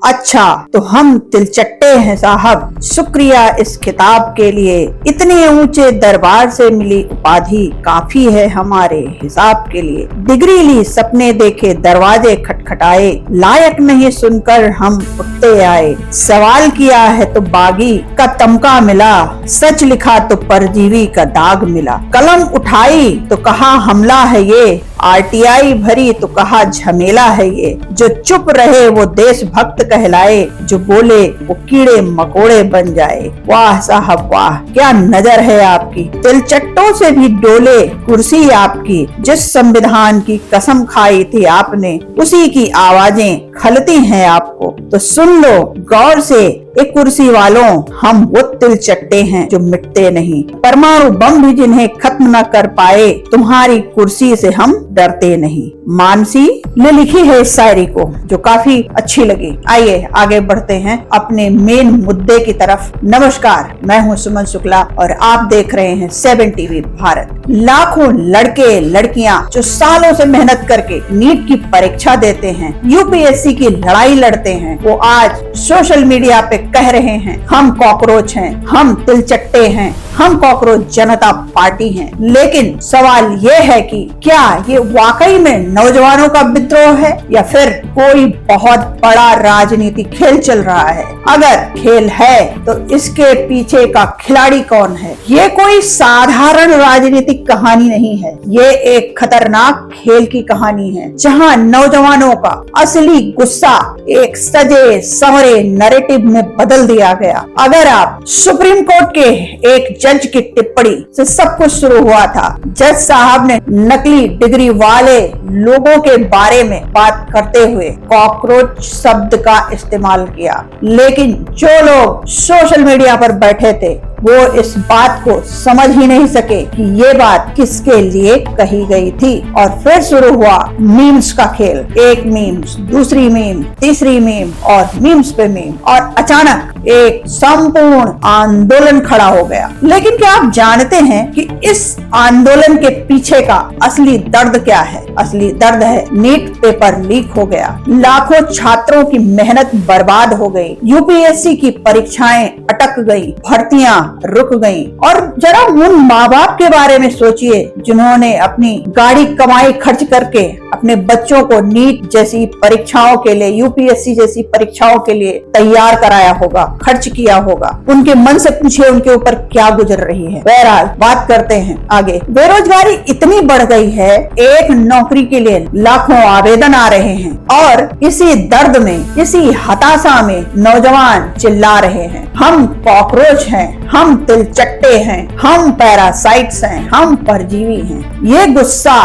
अच्छा तो हम तिलचट्टे हैं साहब, शुक्रिया इस खिताब के लिए। इतने ऊंचे दरबार से मिली उपाधि काफी है हमारे हिसाब के लिए। डिग्री ली, सपने देखे, दरवाजे खटखटाए, लायक नहीं सुनकर हम उठते आए। सवाल किया है तो बागी का तमका मिला, सच लिखा तो परजीवी का दाग मिला। कलम उठाई तो कहा हमला है ये, आरटीआई भरी तो कहा झमेला है ये। जो चुप रहे वो देशभक्त कहलाए, जो बोले वो कीड़े मकोड़े बन जाए। वाह साहब वाह, क्या नजर है आपकी, तिलचट्टों से भी डोले कुर्सी आपकी। जिस संविधान की कसम खाई थी आपने, उसी की आवाजें खलती हैं आपको। तो सुन लो गौर से एक कुर्सी वालों, हम वो तिलचट्टे हैं जो मिटते नहीं। परमाणु बम भी जिन्हें खत्म न कर पाए, तुम्हारी कुर्सी से हम डरते नहीं। मानसी ने लिखी है इस शायरी को, जो काफी अच्छी लगी। आइए आगे बढ़ते हैं अपने मेन मुद्दे की तरफ। नमस्कार, मैं हूं सुमन शुक्ला और आप देख रहे हैं 7 टीवी भारत। लाखों लड़के लड़कियां जो सालों से मेहनत करके नीट की परीक्षा देते हैं, यूपीएससी की लड़ाई लड़ते हैं, वो आज सोशल मीडिया पे कह रहे हैं हम कॉकरोच हैं, हम तिलचट्टे हैं, हम कॉकरोच जनता पार्टी हैं। लेकिन सवाल ये है कि क्या ये वाकई में नौजवानों का विद्रोह है या फिर कोई बहुत बड़ा राजनीतिक खेल चल रहा है? अगर खेल है तो इसके पीछे का खिलाड़ी कौन है? ये कोई साधारण राजनीतिक कहानी नहीं है, ये एक खतरनाक खेल की कहानी है, जहां नौजवानों का असली गुस्सा एक सजे संवरे नैरेटिव में बदल दिया गया। अगर आप सुप्रीम कोर्ट के एक जज की टिप्पणी से सब कुछ शुरू हुआ था। जज साहब ने नकली डिग्री वाले लोगों के बारे में बात करते हुए कॉकरोच शब्द का इस्तेमाल किया, लेकिन जो लोग सोशल मीडिया पर बैठे थे वो इस बात को समझ ही नहीं सके कि ये बात किसके लिए कही गई थी। और फिर शुरू हुआ मीम्स का खेल। एक मीम्स, दूसरी मीम, तीसरी मीम और मीम्स पे मीम, और अचानक एक संपूर्ण आंदोलन खड़ा हो गया। लेकिन क्या आप जानते हैं कि इस आंदोलन के पीछे का असली दर्द क्या है? असली दर्द है नीट पेपर लीक हो गया, लाखों छात्रों की मेहनत बर्बाद हो गई, यूपीएससी की परीक्षाएं अटक गई, भर्तियां रुक गई। और जरा उन माँ बाप के बारे में सोचिए जिन्होंने अपनी गाड़ी कमाई खर्च करके अपने बच्चों को नीट जैसी परीक्षाओं के लिए, यूपीएससी जैसी परीक्षाओं के लिए तैयार कराया होगा, खर्च किया होगा। उनके मन से पूछिए उनके ऊपर क्या गुजर रही है। बहरहाल बात करते हैं आगे। बेरोजगारी इतनी बढ़ गई है, एक नौकरी के लिए लाखों आवेदन आ रहे हैं और इसी दर्द में, इसी हताशा में नौजवान चिल्ला रहे हैं हम कॉकरोच हैं, हम तिलचट्टे हैं, हम पैरासाइट्स हैं, हम परजीवी हैं। ये गुस्सा,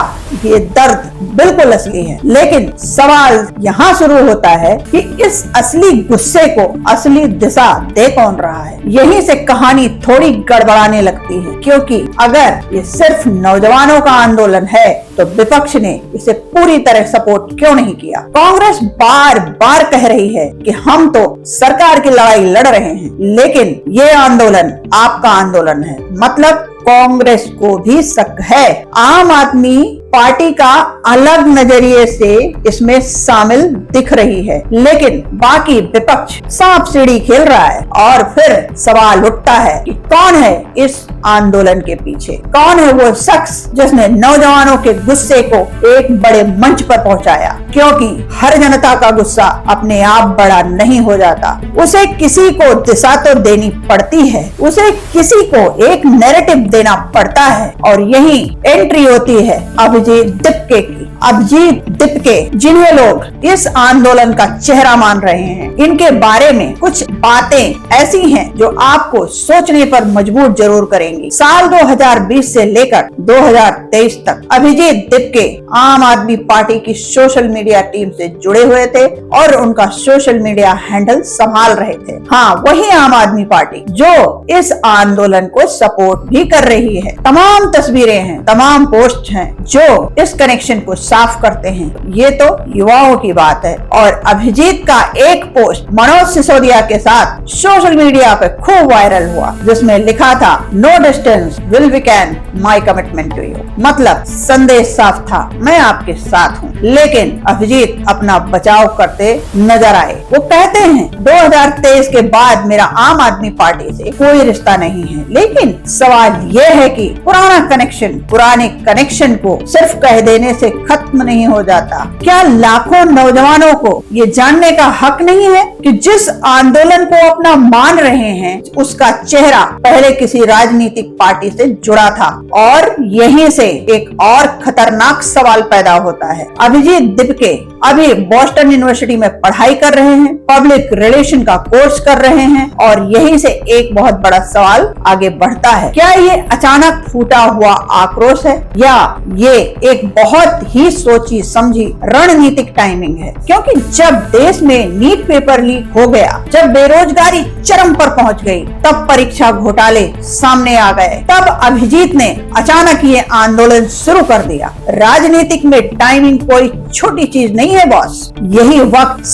ये दर्द बिल्कुल असली है। लेकिन सवाल यहाँ शुरू होता है कि इस असली गुस्से को असली दिशा दे कौन रहा है? यहीं से कहानी थोड़ी गड़बड़ाने लगती है, क्योंकि अगर ये सिर्फ नौजवानों का आंदोलन है तो विपक्ष ने इसे पूरी तरह सपोर्ट क्यों नहीं किया? कांग्रेस बार बार कह रही है कि हम तो सरकार की लड़ाई लड़ रहे हैं, लेकिन ये आंदोलन आपका आंदोलन है। मतलब कांग्रेस को भी शक है। आम आदमी पार्टी का अलग नजरिए से इसमें शामिल दिख रही है, लेकिन बाकी विपक्ष सांप सीढ़ी खेल रहा है। और फिर सवाल उठता है कि कौन है इस आंदोलन के पीछे? कौन है वो शख्स जिसने नौजवानों के गुस्से को एक बड़े मंच पर पहुंचाया? क्योंकि हर जनता का गुस्सा अपने आप बड़ा नहीं हो जाता, उसे किसी को दिशा तो देनी पड़ती है, उसे किसी को एक नैरेटिव देना पड़ता है। और यही एंट्री होती है अभिजीत दिपके की। अभिजीत दिपके, जिन्हें लोग इस आंदोलन का चेहरा मान रहे हैं, इनके बारे में कुछ बातें ऐसी हैं जो आपको सोचने पर मजबूर जरूर करेंगी। साल 2020 से लेकर 2023 तक अभिजीत दिपके आम आदमी पार्टी की सोशल मीडिया टीम से जुड़े हुए थे और उनका सोशल मीडिया हैंडल संभाल रहे थे। हाँ, वही आम आदमी पार्टी जो इस आंदोलन को सपोर्ट भी कर रही है। तमाम तस्वीरें हैं, तमाम पोस्ट हैं जो इस कनेक्शन को साफ करते हैं। ये तो युवाओं की बात है। और अभिजीत का एक पोस्ट मनोज सिसोदिया के साथ सोशल मीडिया पे खूब वायरल हुआ, जिसमें लिखा था no distance will weaken my commitment to you. मतलब संदेश साफ था, मैं आपके साथ हूँ। लेकिन अभिजीत अपना बचाव करते नजर आए। वो कहते हैं 2023 के बाद मेरा आम आदमी पार्टी से कोई रिश्ता नहीं है, लेकिन सवाल ये है कि पुराने कनेक्शन को सिर्फ कह देने से खत्म नहीं हो जाता। क्या लाखों नौजवानों को ये जानने का हक नहीं है कि जिस आंदोलन को अपना मान रहे हैं उसका चेहरा पहले किसी राजनीतिक पार्टी से जुड़ा था? और यहीं से एक और खतरनाक सवाल पैदा होता है। अभिजीत दिपके अभी बॉस्टन यूनिवर्सिटी में पढ़ाई कर रहे हैं, पब्लिक रिलेशन का कोर्स कर रहे हैं, और यहीं से एक बहुत बड़ा सवाल आगे बढ़ता है। क्या ये अचानक फूटा हुआ आक्रोश है या ये एक बहुत ही सोची समझी रणनीतिक टाइमिंग है? क्योंकि जब देश में नीट पेपर लीक हो गया, जब बेरोजगारी चरम पर पहुंच गई, तब परीक्षा घोटाले सामने आ गए, तब अभिजीत ने अचानक ये आंदोलन शुरू कर दिया। राजनीतिक में टाइमिंग कोई छोटी चीज नहीं है बॉस। यही वक्त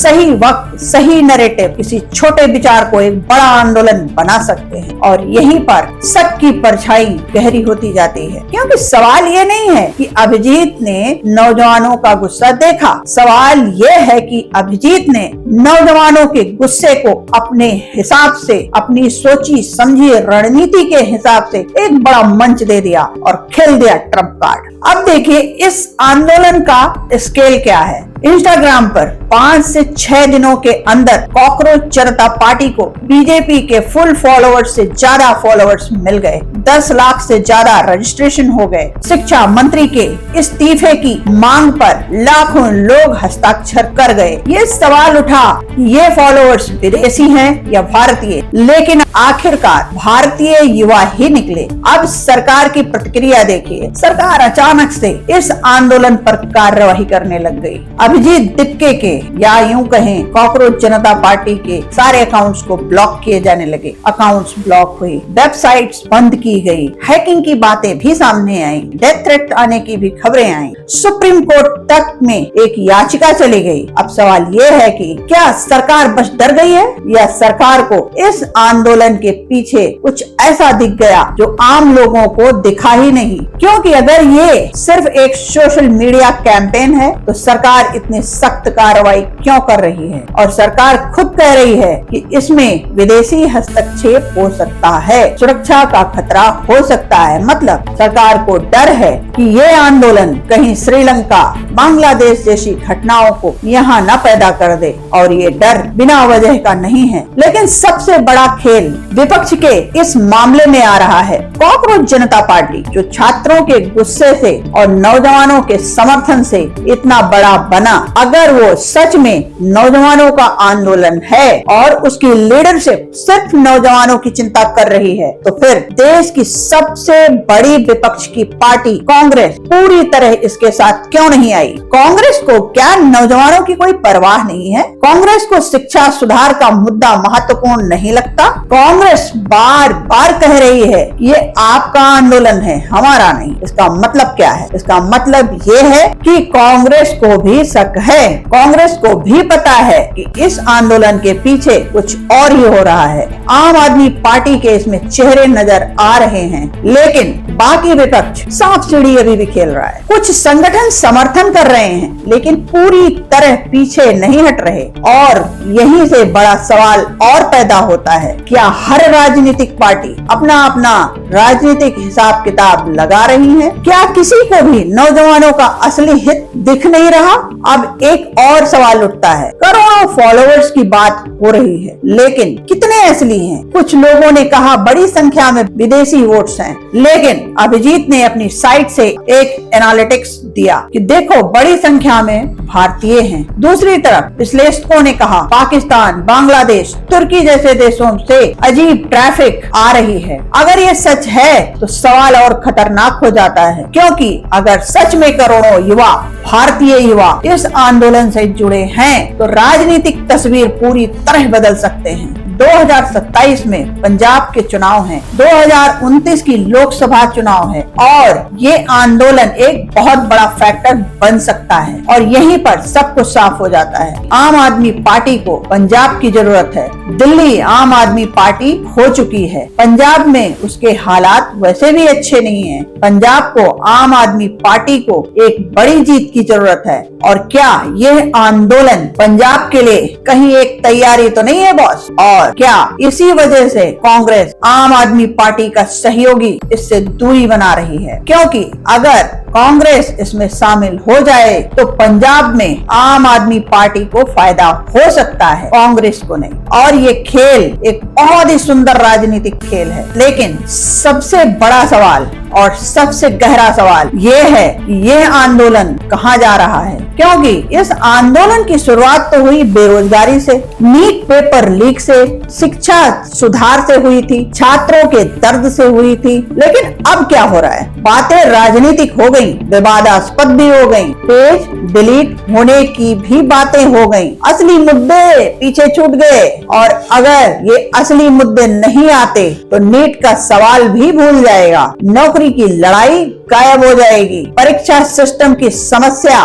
सही नैरेटिव किसी छोटे विचार को एक बड़ा आंदोलन बना सकते हैं, और यहीं पर सच की परछाई गहरी होती जाती है। क्योंकि सवाल ये नहीं है कि अभिजीत ने नौजवानों का गुस्सा देखा, सवाल ये है कि अभिजीत ने नौजवानों के गुस्से को अपने हिसाब से, अपनी सोची समझी रणनीति के हिसाब से एक बड़ा मंच दे दिया और खेल दिया ट्रम्प कार्ड। अब देखिए इस आंदोलन का स्केल क्या है। इंस्टाग्राम पर 5 से 6 दिनों के अंदर कॉकरोच जनता पार्टी को बीजेपी के फुल फॉलोअर्स से ज्यादा फॉलोअर्स मिल गए, 10 लाख से ज्यादा रजिस्ट्रेशन हो गए। शिक्षा मंत्री के इस्तीफे की मांग पर लाखों लोग हस्ताक्षर कर गए। ये सवाल उठा ये फॉलोअर्स विदेशी हैं या भारतीय, लेकिन आखिरकार भारतीय युवा ही निकले। अब सरकार की प्रतिक्रिया देखिए। सरकार अचानक से इस आंदोलन पर कार्रवाई करने लग गई। अभिजीत दिपके के या यूं कहें कॉकरोच जनता पार्टी के सारे अकाउंट्स को ब्लॉक किए जाने लगे। अकाउंट्स ब्लॉक हुए, वेबसाइट्स बंद की गई, हैकिंग की बातें भी सामने आई, डेथ थ्रेट आने की भी खबरें आई, सुप्रीम कोर्ट तक में एक याचिका चली गई। अब सवाल ये है कि क्या सरकार बस डर गई है या सरकार को इस आंदोलन के पीछे कुछ ऐसा दिख गया जो आम लोगों को दिखा ही नहीं? क्योंकि अगर ये सिर्फ एक सोशल मीडिया कैंपेन है तो सरकार इतनी सख्त कार्रवाई क्यों कर रही है? और सरकार खुद कह रही है कि इसमें विदेशी हस्तक्षेप हो सकता है, सुरक्षा का खतरा हो सकता है। मतलब सरकार को डर है कि ये आंदोलन कहीं श्रीलंका, बांग्लादेश जैसी घटनाओं को यहाँ न पैदा कर दे, और ये डर बिना वजह का नहीं है। लेकिन सबसे बड़ा खेल विपक्ष के इस मामले में आ रहा है। कॉकरोच जनता पार्टी जो छात्रों के गुस्से से और नौजवानों के समर्थन से इतना बड़ा बना, अगर वो सच में नौजवानों का आंदोलन है और उसकी लीडरशिप सिर्फ नौजवानों की चिंता कर रही है, तो फिर देश की सबसे बड़ी विपक्ष की पार्टी कांग्रेस पूरी तरह इसके साथ क्यों नहीं आई? कांग्रेस को क्या नौजवानों की कोई परवाह नहीं है? कांग्रेस को शिक्षा सुधार का मुद्दा महत्वपूर्ण नहीं लगता? कांग्रेस बार बार कह रही है ये आपका आंदोलन है, हमारा नहीं। इसका मतलब क्या है? इसका मतलब ये है कि कांग्रेस को भी शक है, कांग्रेस को भी पता है कि इस आंदोलन के पीछे कुछ और ही हो रहा है। आम आदमी पार्टी के इसमें चेहरे नजर आ रहे हैं, लेकिन बाकी विपक्ष सांप सीढ़ी अभी भी खेल रहा है। कुछ संगठन समर्थन कर रहे हैं, लेकिन पूरी तरह पीछे नहीं हट रहे। और यहीं से बड़ा सवाल और पैदा होता है, क्या हर राजनीतिक पार्टी अपना अपना राजनीतिक हिसाब किताब लगा रही है? क्या किसी को भी नौजवानों का असली हित दिख नहीं रहा? अब एक और सवाल उठता है, करोड़ों फॉलोअर्स की बात हो रही है, लेकिन कितने असली हैं? कुछ लोगों ने कहा बड़ी संख्या में विदेशी वोट्स हैं, लेकिन अभिजीत ने अपनी साइट से एक एनालिटिक्स दिया कि देखो बड़ी संख्या में भारतीय हैं। दूसरी तरफ विश्लेषकों ने कहा पाकिस्तान, बांग्लादेश, तुर्की जैसे देशों से अजीब ट्रैफिक आ रही है। अगर ये सच है तो सवाल और खतरनाक हो जाता है, क्योंकि अगर सच में करोड़ों युवा, भारतीय युवा इस आंदोलन से जुड़े हैं तो राजनीतिक तस्वीर पूरी तरह बदल सकते हैं। 2027 में पंजाब के चुनाव हैं, 2029 की लोकसभा चुनाव है और ये आंदोलन एक बहुत बड़ा फैक्टर बन सकता है। और यहीं पर सब कुछ साफ हो जाता है। आम आदमी पार्टी को पंजाब की जरूरत है। दिल्ली आम आदमी पार्टी हो चुकी है, पंजाब में उसके हालात वैसे भी अच्छे नहीं हैं। पंजाब को आम आदमी पार्टी को एक बड़ी जीत की जरूरत है। और क्या यह आंदोलन पंजाब के लिए कहीं एक तैयारी तो नहीं है बॉस? और क्या इसी वजह से कांग्रेस आम आदमी पार्टी का सहयोगी इससे दूरी बना रही है? क्योंकि अगर कांग्रेस इसमें शामिल हो जाए तो पंजाब में आम आदमी पार्टी को फायदा हो सकता है, कांग्रेस को नहीं। और ये खेल एक बहुत ही सुंदर राजनीतिक खेल है, लेकिन सबसे बड़ा सवाल और सबसे गहरा सवाल ये है कि यह आंदोलन कहाँ जा रहा है? क्योंकि इस आंदोलन की शुरुआत तो हुई बेरोजगारी से, नीट पेपर लीक से, शिक्षा सुधार से हुई थी, छात्रों के दर्द से हुई थी। लेकिन अब क्या हो रहा है? बातें राजनीतिक हो गई, विवादास्पद भी हो गई, पेज डिलीट होने की भी बातें हो गई, असली मुद्दे पीछे छूट गए। और अगर ये असली मुद्दे नहीं आते तो नीट का सवाल भी भूल जाएगा, नौकरी की लड़ाई गायब हो जाएगी, परीक्षा सिस्टम की समस्या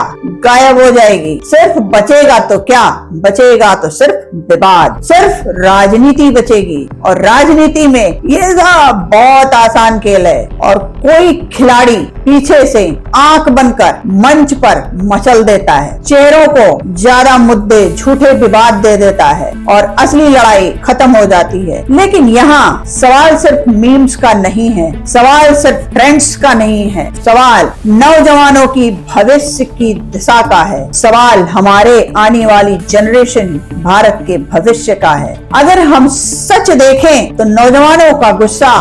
गायब हो जाएगी। सिर्फ बचेगा तो क्या? बचेगा तो सिर्फ विवाद, सिर्फ राजनीति बचेगी। और राजनीति में ये सब बहुत आसान खेल है और कोई खिलाड़ी पीछे से आंख बनकर मंच पर मचल देता है, चेहरों को ज्यादा मुद्दे, झूठे विवाद दे देता है और असली लड़ाई खत्म हो जाती है। लेकिन यहाँ सवाल सिर्फ मीम्स का नहीं है, सवाल सिर्फ ट्रेंड्स का नहीं है, सवाल नौजवानों की भविष्य की दिशा का है, सवाल हमारे आने वाली जनरेशन भारत के भविष्य का है। अगर हम सच देखें तो नौजवानों का गुस्सा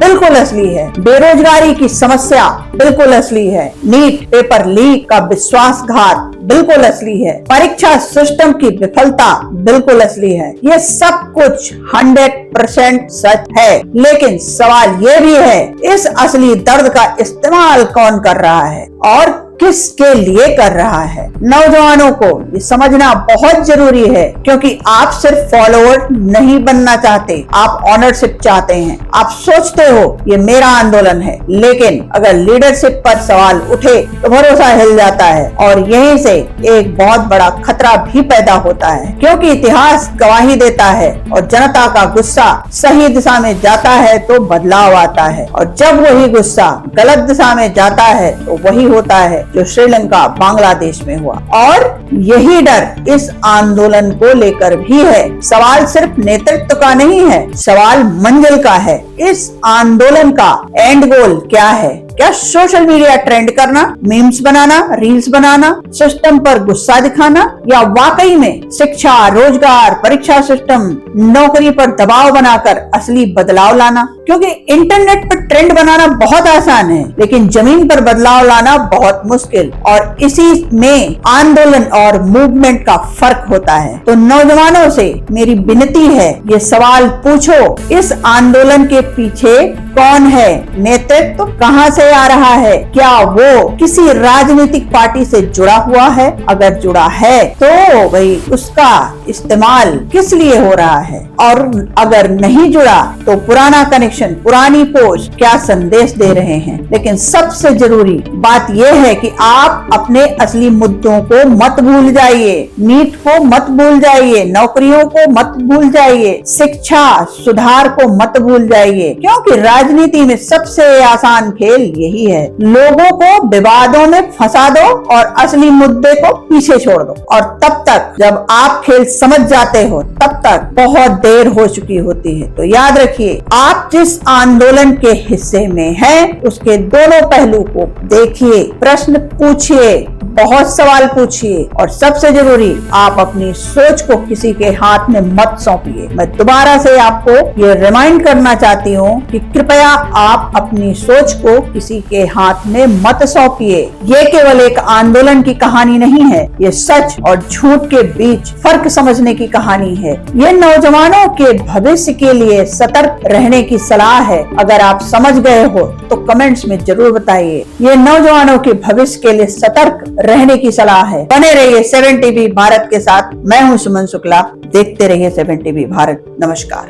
बिल्कुल असली है, बेरोजगारी की समस्या बिल्कुल असली है, नीट पेपर लीक का विश्वासघात बिल्कुल असली है, परीक्षा सिस्टम की विफलता बिल्कुल असली है। ये सब कुछ 100% सच है। लेकिन सवाल ये भी है, इस असली दर्द का इस्तेमाल कौन कर रहा है और किसके लिए कर रहा है? नौजवानों को ये समझना बहुत जरूरी है, क्योंकि आप सिर्फ फॉलोअर नहीं बनना चाहते, आप ऑनरशिप चाहते हैं। आप सोचते हो ये मेरा आंदोलन है, लेकिन अगर लीडरशिप पर सवाल उठे तो भरोसा हिल जाता है और यहीं से एक बहुत बड़ा खतरा भी पैदा होता है। क्योंकि इतिहास गवाही देता है और जनता का गुस्सा सही दिशा में जाता है तो बदलाव आता है, और जब वही गुस्सा गलत दिशा में जाता है तो वही होता है जो श्रीलंका बांग्लादेश में हुआ। और यही डर इस आंदोलन को लेकर भी है। सवाल सिर्फ नेतृत्व का नहीं है, सवाल मंजिल का है। इस आंदोलन का एंड गोल क्या है? क्या सोशल मीडिया ट्रेंड करना, मीम्स बनाना, रील्स बनाना, सिस्टम पर गुस्सा दिखाना, या वाकई में शिक्षा, रोजगार, परीक्षा सिस्टम, नौकरी पर दबाव बनाकर असली बदलाव लाना? क्योंकि इंटरनेट पर ट्रेंड बनाना बहुत आसान है, लेकिन जमीन पर बदलाव लाना बहुत मुश्किल, और इसी में आंदोलन और मूवमेंट का फर्क होता है। तो नौजवानों से मेरी विनती है, ये सवाल पूछो, इस आंदोलन के पीछे कौन है? नेतृत्व कहाँ से आ रहा है? क्या वो किसी राजनीतिक पार्टी से जुड़ा हुआ है? अगर जुड़ा है तो भाई उसका इस्तेमाल किस लिए हो रहा है? और अगर नहीं जुड़ा तो पुराना कनेक्शन, पुरानी पोस्ट क्या संदेश दे रहे हैं? लेकिन सबसे जरूरी बात यह है कि आप अपने असली मुद्दों को मत भूल जाइए, नीट को मत भूल जाइए, नौकरियों को मत भूल जाइए, शिक्षा सुधार को मत भूल जाइए, क्योंकि राजनीति में सबसे आसान खेल यही है। लोगों को विवादों में फंसा दो और असली मुद्दे को पीछे छोड़ दो, और तब तक जब आप खेल समझ जाते हो तब तक बहुत देर हो चुकी होती है। तो याद रखिए, आप जिस आंदोलन के हिस्से में हैं, उसके दोनों पहलू को देखिए, प्रश्न पूछिए, बहुत सवाल पूछिए, और सबसे जरूरी आप अपनी सोच को किसी के हाथ में मत सौंपिए। मैं दोबारा से आपको ये रिमाइंड करना चाहती हूँ कि कृपया आप अपनी सोच को किसी के हाथ में मत सौंपिए। ये केवल एक आंदोलन की कहानी नहीं है, ये सच और झूठ के बीच फर्क समझने की कहानी है। ये नौजवानों के भविष्य के लिए सतर्क रहने की सलाह है। अगर आप समझ गए हो तो कमेंट्स में जरूर बताइए। ये नौजवानों के भविष्य के लिए सतर्क रहने की सलाह है। बने रहिए 7 टीवी भारत के साथ। मैं हूं सुमन शुक्ला, देखते रहिए 7 टीवी भारत। नमस्कार।